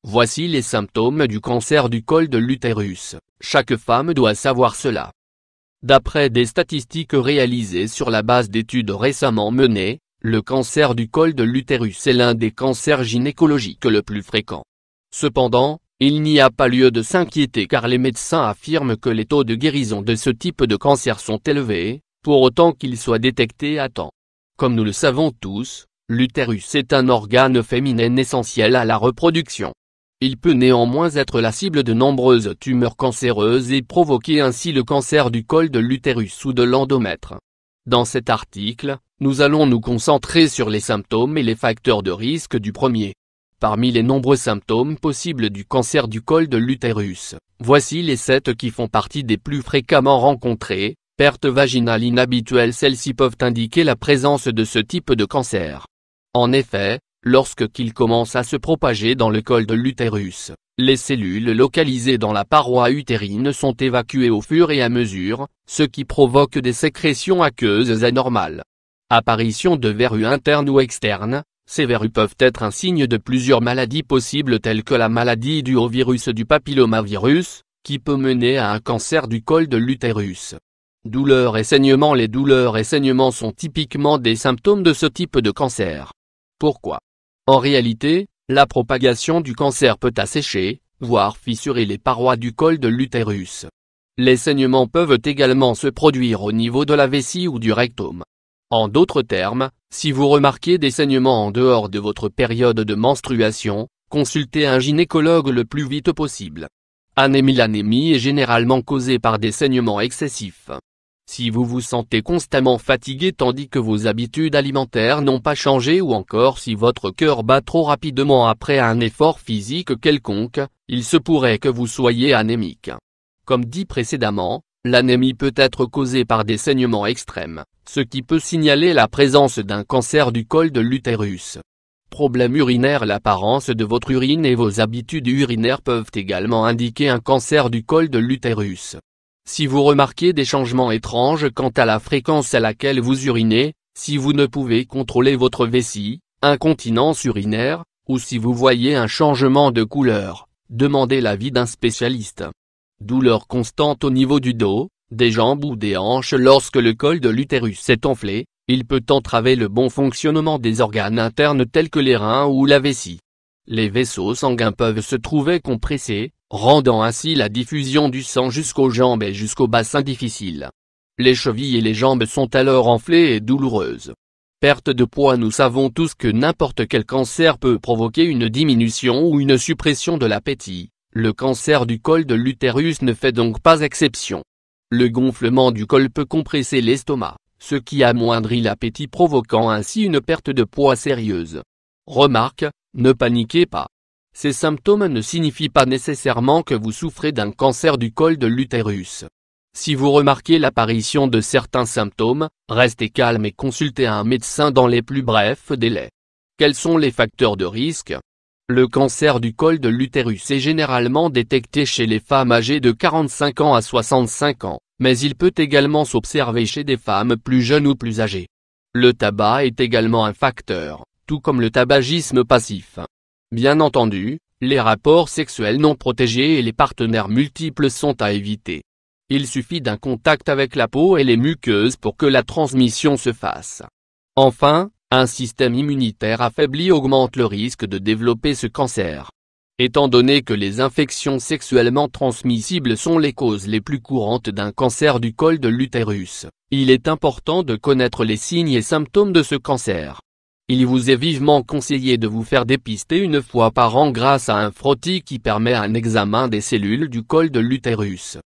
Voici les symptômes du cancer du col de l'utérus. Chaque femme doit savoir cela. D'après des statistiques réalisées sur la base d'études récemment menées, le cancer du col de l'utérus est l'un des cancers gynécologiques le plus fréquent. Cependant, il n'y a pas lieu de s'inquiéter car les médecins affirment que les taux de guérison de ce type de cancer sont élevés, pour autant qu'ils soient détectés à temps. Comme nous le savons tous, l'utérus est un organe féminin essentiel à la reproduction. Il peut néanmoins être la cible de nombreuses tumeurs cancéreuses et provoquer ainsi le cancer du col de l'utérus ou de l'endomètre. Dans cet article, nous allons nous concentrer sur les symptômes et les facteurs de risque du premier. Parmi les nombreux symptômes possibles du cancer du col de l'utérus, voici les 7 qui font partie des plus fréquemment rencontrés. Perte vaginale inhabituelle. Celles-ci peuvent indiquer la présence de ce type de cancer. En effet, lorsqu'il commence à se propager dans le col de l'utérus, les cellules localisées dans la paroi utérine sont évacuées au fur et à mesure, ce qui provoque des sécrétions aqueuses anormales. Apparition de verrues internes ou externes. Ces verrues peuvent être un signe de plusieurs maladies possibles telles que la maladie due au virus du papillomavirus, qui peut mener à un cancer du col de l'utérus. Douleurs et saignements. Les douleurs et saignements sont typiquement des symptômes de ce type de cancer. Pourquoi? En réalité, la propagation du cancer peut assécher, voire fissurer les parois du col de l'utérus. Les saignements peuvent également se produire au niveau de la vessie ou du rectum. En d'autres termes, si vous remarquez des saignements en dehors de votre période de menstruation, consultez un gynécologue le plus vite possible. Anémie. L'anémie est généralement causée par des saignements excessifs. Si vous vous sentez constamment fatigué tandis que vos habitudes alimentaires n'ont pas changé ou encore si votre cœur bat trop rapidement après un effort physique quelconque, il se pourrait que vous soyez anémique. Comme dit précédemment, l'anémie peut être causée par des saignements extrêmes, ce qui peut signaler la présence d'un cancer du col de l'utérus. Problèmes urinaires. L'apparence de votre urine et vos habitudes urinaires peuvent également indiquer un cancer du col de l'utérus. Si vous remarquez des changements étranges quant à la fréquence à laquelle vous urinez, si vous ne pouvez contrôler votre vessie, incontinence urinaire, ou si vous voyez un changement de couleur, demandez l'avis d'un spécialiste. Douleurs constantes au niveau du dos, des jambes ou des hanches. Lorsque le col de l'utérus est enflé, il peut entraver le bon fonctionnement des organes internes tels que les reins ou la vessie. Les vaisseaux sanguins peuvent se trouver compressés, rendant ainsi la diffusion du sang jusqu'aux jambes et jusqu'au bassin difficile. Les chevilles et les jambes sont alors enflées et douloureuses. Perte de poids. Nous savons tous que n'importe quel cancer peut provoquer une diminution ou une suppression de l'appétit. Le cancer du col de l'utérus ne fait donc pas exception. Le gonflement du col peut compresser l'estomac, ce qui amoindrit l'appétit provoquant ainsi une perte de poids sérieuse. Remarque, ne paniquez pas. Ces symptômes ne signifient pas nécessairement que vous souffrez d'un cancer du col de l'utérus. Si vous remarquez l'apparition de certains symptômes, restez calme et consultez un médecin dans les plus brefs délais. Quels sont les facteurs de risque? Le cancer du col de l'utérus est généralement détecté chez les femmes âgées de 45 ans à 65 ans, mais il peut également s'observer chez des femmes plus jeunes ou plus âgées. Le tabac est également un facteur, tout comme le tabagisme passif. Bien entendu, les rapports sexuels non protégés et les partenaires multiples sont à éviter. Il suffit d'un contact avec la peau et les muqueuses pour que la transmission se fasse. Enfin, un système immunitaire affaibli augmente le risque de développer ce cancer. Étant donné que les infections sexuellement transmissibles sont les causes les plus courantes d'un cancer du col de l'utérus, il est important de connaître les signes et symptômes de ce cancer. Il vous est vivement conseillé de vous faire dépister une fois par an grâce à un frottis qui permet un examen des cellules du col de l'utérus.